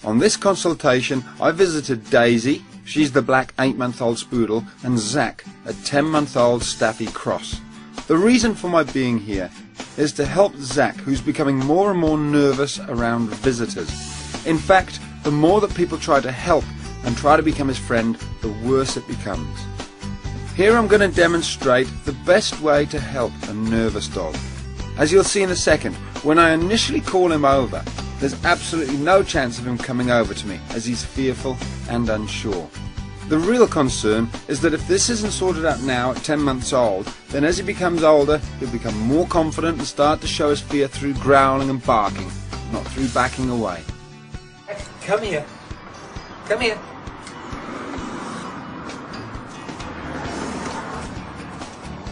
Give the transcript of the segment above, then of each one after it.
On this consultation, I visited Daisy, she's the black 8-month-old Spoodle, and Zack, a 10-month-old Staffy Cross. The reason for my being here is to help Zack, who's becoming more and more nervous around visitors. In fact, the more that people try to help and try to become his friend, the worse it becomes. Here I'm going to demonstrate the best way to help a nervous dog. As you'll see in a second, when I initially call him over, there's absolutely no chance of him coming over to me, as he's fearful and unsure. The real concern is that if this isn't sorted out now at 10 months old, then as he becomes older, he'll become more confident and start to show his fear through growling and barking, not through backing away. Come here. Come here.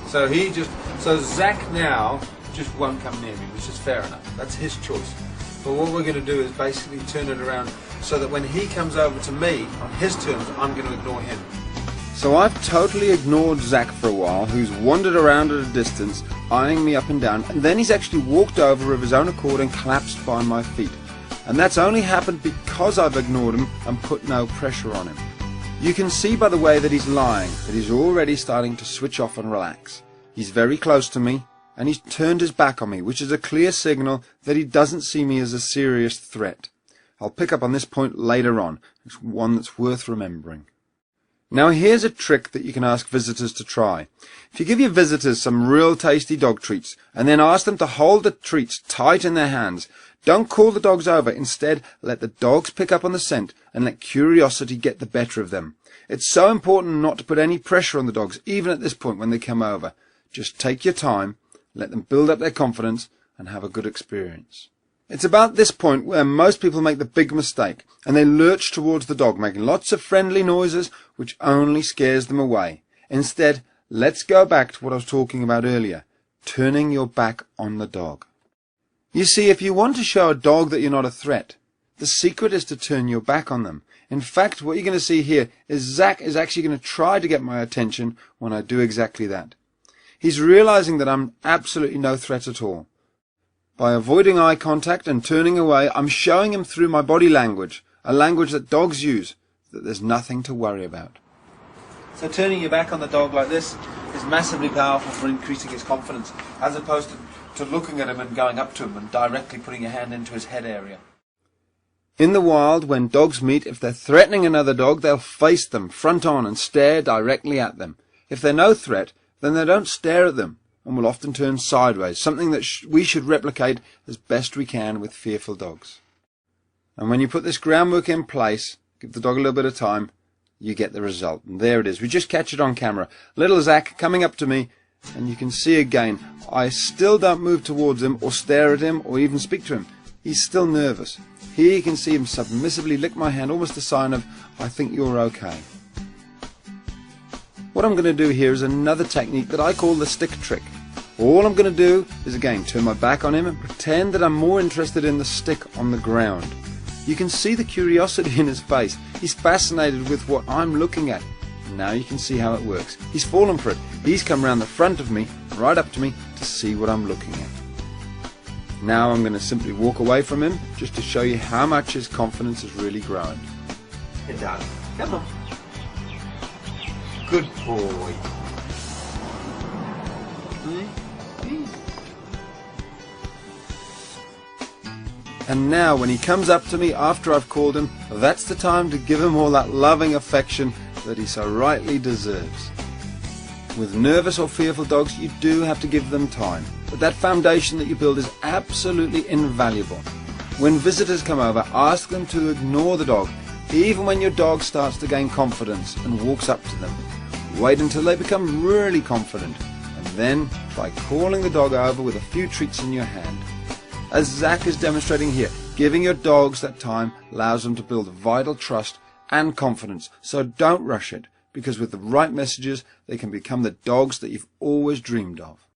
So Zack now just won't come near me, which is fair enough. That's his choice. But what we're going to do is basically turn it around so that when he comes over to me on his terms, I'm going to ignore him. So I've totally ignored Zack for a while, who's wandered around at a distance, eyeing me up and down, and then he's actually walked over of his own accord and collapsed by my feet. And that's only happened because I've ignored him and put no pressure on him. You can see by the way that he's lying that he's already starting to switch off and relax. He's very close to me, and he's turned his back on me, which is a clear signal that he doesn't see me as a serious threat. I'll pick up on this point later on. It's one that's worth remembering. Now here's a trick that you can ask visitors to try. If you give your visitors some real tasty dog treats and then ask them to hold the treats tight in their hands, don't call the dogs over. Instead, let the dogs pick up on the scent and let curiosity get the better of them. It's so important not to put any pressure on the dogs, even at this point when they come over. Just take your time, let them build up their confidence and have a good experience. It's about this point where most people make the big mistake and they lurch towards the dog, making lots of friendly noises which only scares them away. Instead, let's go back to what I was talking about earlier, turning your back on the dog. You see, if you want to show a dog that you're not a threat, the secret is to turn your back on them. In fact, what you're going to see here is Zack is actually going to try to get my attention when I do exactly that. He's realizing that I'm absolutely no threat at all. By avoiding eye contact and turning away, I'm showing him through my body language, a language that dogs use, that there's nothing to worry about. So turning your back on the dog like this is massively powerful for increasing his confidence, as opposed to looking at him and going up to him and directly putting your hand into his head area. In the wild, when dogs meet, if they're threatening another dog, they'll face them front on and stare directly at them. If they're no threat, then they don't stare at them and will often turn sideways, something that we should replicate as best we can with fearful dogs. And when you put this groundwork in place, give the dog a little bit of time, you get the result. And there it is. We just catch it on camera. Little Zack coming up to me, and you can see again, I still don't move towards him or stare at him or even speak to him. He's still nervous. Here you can see him submissively lick my hand, almost a sign of, I think you're okay. What I'm going to do here is another technique that I call the stick trick. All I'm going to do is again turn my back on him and pretend that I'm more interested in the stick on the ground. You can see the curiosity in his face. He's fascinated with what I'm looking at. And now you can see how it works. He's fallen for it. He's come round the front of me, right up to me, to see what I'm looking at. Now I'm going to simply walk away from him just to show you how much his confidence is really growing. Here, darling. Come on. Good boy. And now when he comes up to me after I've called him, that's the time to give him all that loving affection that he so rightly deserves. With nervous or fearful dogs, you do have to give them time, but that foundation that you build is absolutely invaluable. When visitors come over, ask them to ignore the dog, even when your dog starts to gain confidence and walks up to them. Wait until they become really confident, and then try calling the dog over with a few treats in your hand. As Zack is demonstrating here, giving your dogs that time allows them to build vital trust and confidence, so don't rush it, because with the right messages, they can become the dogs that you've always dreamed of.